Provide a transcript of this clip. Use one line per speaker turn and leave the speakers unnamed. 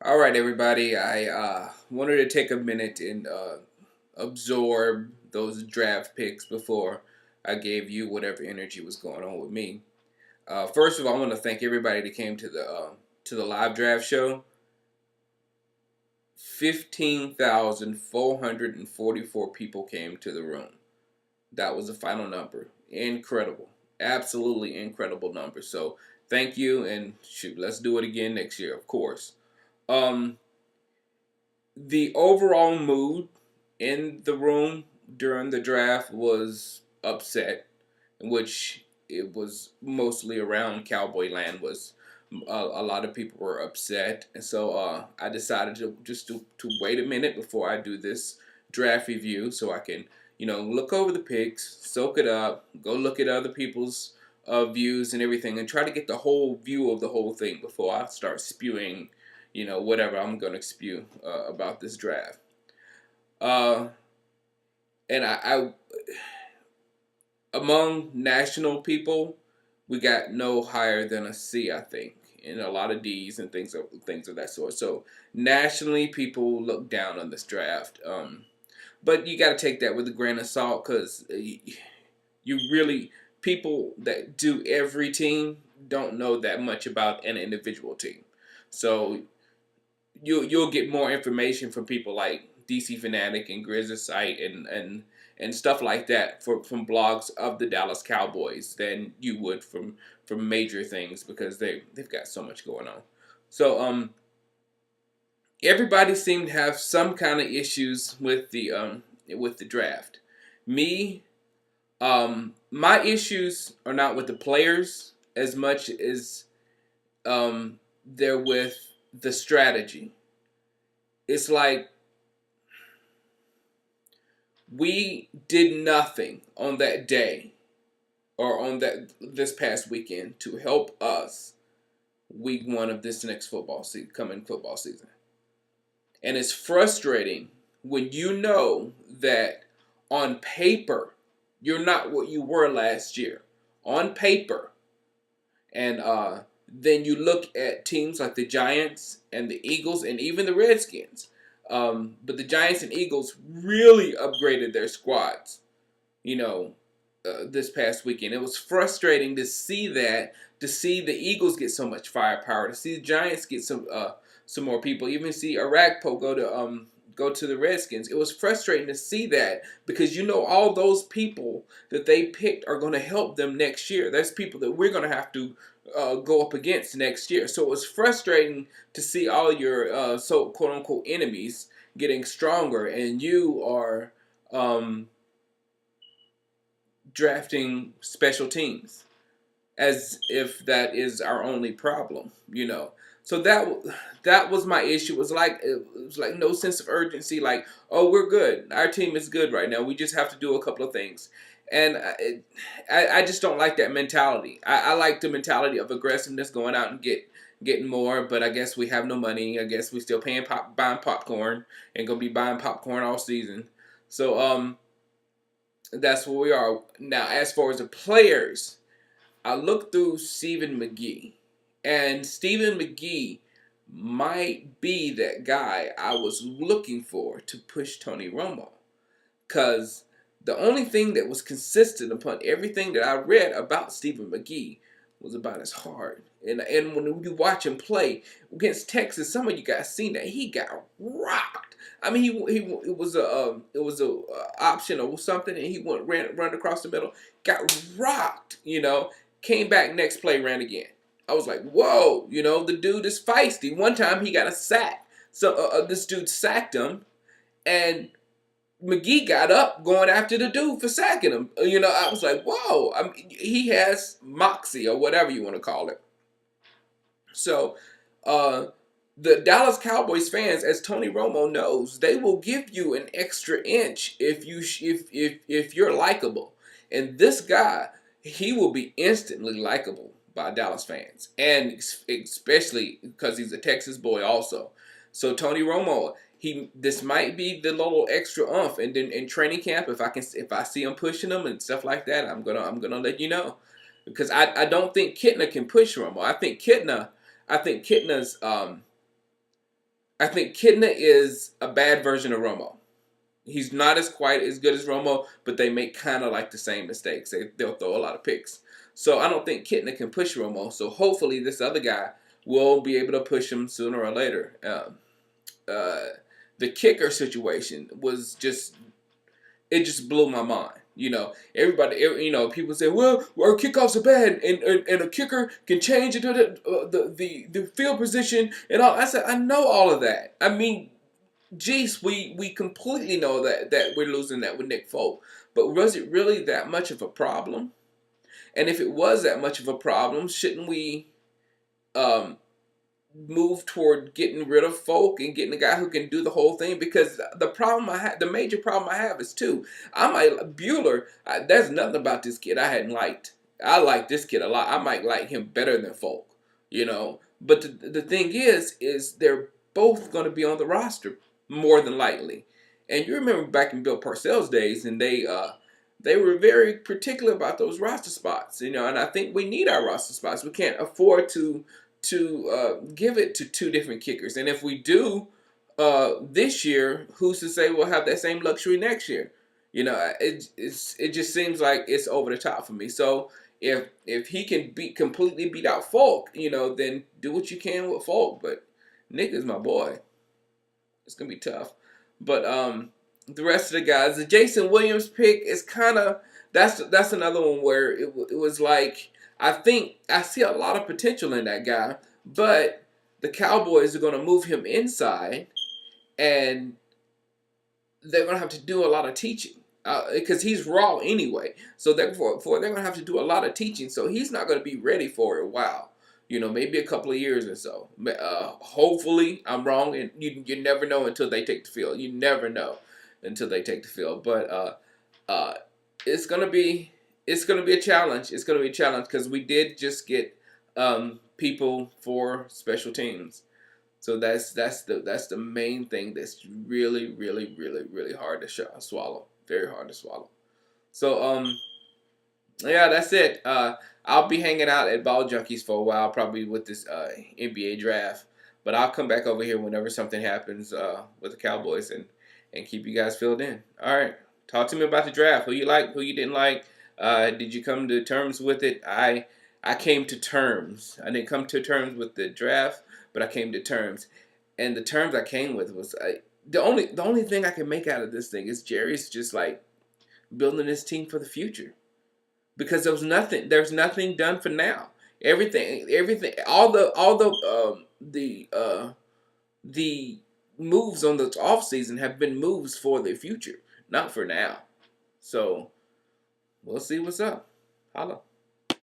All right, everybody. I wanted to take a minute and absorb those draft picks before I gave you whatever energy was going on with me. First of all, I want to thank everybody that came to the live draft show. 15,444 people came to the room. That was the final number. Incredible, absolutely incredible number. So thank you, and shoot, let's do it again next year, of course. Um, the overall mood in the room during the draft was upset, in which it was mostly around Cowboy Land. Was a lot of people were upset, and so I decided to to wait a minute before I do this draft review, so I can look over the picks, soak it up, go look at other people's views and everything, and try to get the whole view of the whole thing before I start spewing whatever I'm going to spew about this draft. Uh, and I, among national people, we got no higher than a C, I think, and a lot of D's and things of that sort. So nationally, people look down on this draft. But you got to take that with a grain of salt because you really people that do every team don't know that much about an individual team. So you'll get more information from people like DC Fanatic and Grizzly Site and stuff like that from blogs of the Dallas Cowboys than you would from major things because they've got so much going on. So everybody seemed to have some kind of issues with the draft. Me, my issues are not with the players as much as they're with the strategy. It's like we did nothing on that day or on that this past weekend to help us week one of this next coming football season. And it's frustrating when you know that on paper you're not what you were last year. On paper. And then you look at teams like the Giants and the Eagles and even the Redskins. But the Giants and Eagles really upgraded their squads, this past weekend. It was frustrating to see that, to see the Eagles get so much firepower, to see the Giants get some more people, even see Arakpo go to the Redskins. It was frustrating to see that because all those people that they picked are going to help them next year. That's people that we're going to have to go up against next year. So it was frustrating to see all your so quote unquote enemies getting stronger, and you are drafting special teams as if that is our only problem. So that was my issue. It was like no sense of urgency. Like, oh, we're good. Our team is good right now. We just have to do a couple of things, and I just don't like that mentality. I like the mentality of aggressiveness, going out and getting more. But I guess we have no money. I guess we still buying popcorn and gonna be buying popcorn all season. So that's where we are now. As far as the players, I looked through Stephen McGee, and Stephen McGee might be that guy I was looking for to push Tony Romo. Because the only thing that was consistent upon everything that I read about Stephen McGee was about his heart. And when you watch him play against Texas, some of you guys seen that he got rocked. I mean, he it was a option or something, and he run across the middle, got rocked. Came back next play, ran again. I was like, whoa, the dude is feisty. One time he got a sack, so this dude sacked him, and McGee got up going after the dude for sacking him. I was like, whoa, he has moxie or whatever you want to call it. So, the Dallas Cowboys fans, as Tony Romo knows, they will give you an extra inch if you're likable. And this guy, he will be instantly likable by Dallas fans, and especially because he's a Texas boy also. So Tony Romo, this might be the little extra umph, and then in training camp, if I see him pushing them and stuff like that, I'm gonna let you know, because I don't think Kitna can push Romo. I think Kitna's I think Kitna is a bad version of Romo. He's not as quite as good as Romo, but they make kind of like the same mistakes. They'll throw a lot of picks. So I don't think Kitna can push Romo. So hopefully this other guy will be able to push him sooner or later. Uh, the kicker situation was just, it just blew my mind. Everybody, people say, well, our kickoffs are bad, and a kicker can change the field position and all. I said, I know all of that. I mean, geez, we completely know that we're losing that with Nick Folk. But was it really that much of a problem? And if it was that much of a problem, shouldn't we um, move toward getting rid of Folk and getting a guy who can do the whole thing? Because the major problem I have is two. Bueller. There's nothing about this kid I hadn't liked. I like this kid a lot. I might like him better than Folk, But the thing is they're both going to be on the roster more than likely. And you remember back in Bill Parcells' days, and they were very particular about those roster spots, And I think we need our roster spots. We can't afford to give it to two different kickers. And if we do this year, who's to say we'll have that same luxury next year? It just seems like it's over the top for me. So if he can completely beat out Folk, then do what you can with Folk. But Nick is my boy. It's gonna be tough. But the rest of the guys, the Jason Williams pick is kind of that's another one where it was like, I think I see a lot of potential in that guy, but the Cowboys are going to move him inside, and they're going to have to do a lot of teaching because he's raw anyway. So therefore, they're going to have to do a lot of teaching. So he's not going to be ready for a while. Maybe a couple of years or so. Hopefully, I'm wrong, and you never know until they take the field. You never know until they take the field. But it's gonna be a challenge. It's gonna be a challenge because we did just get people for special teams. So that's the main thing that's really, really, really, really hard to swallow. Very hard to swallow. So yeah, that's it. I'll be hanging out at Ball Junkies for a while, probably with this NBA draft. But I'll come back over here whenever something happens with the Cowboys and keep you guys filled in. All right, talk to me about the draft. Who you like? Who you didn't like? Did you come to terms with it? I came to terms. I didn't come to terms with the draft, but I came to terms. And the terms I came with was the only thing I can make out of this thing is Jerry's just like building this team for the future. Because there's nothing done for now. Everything, the moves on the off season have been moves for the future, not for now. So we'll see what's up. Holla.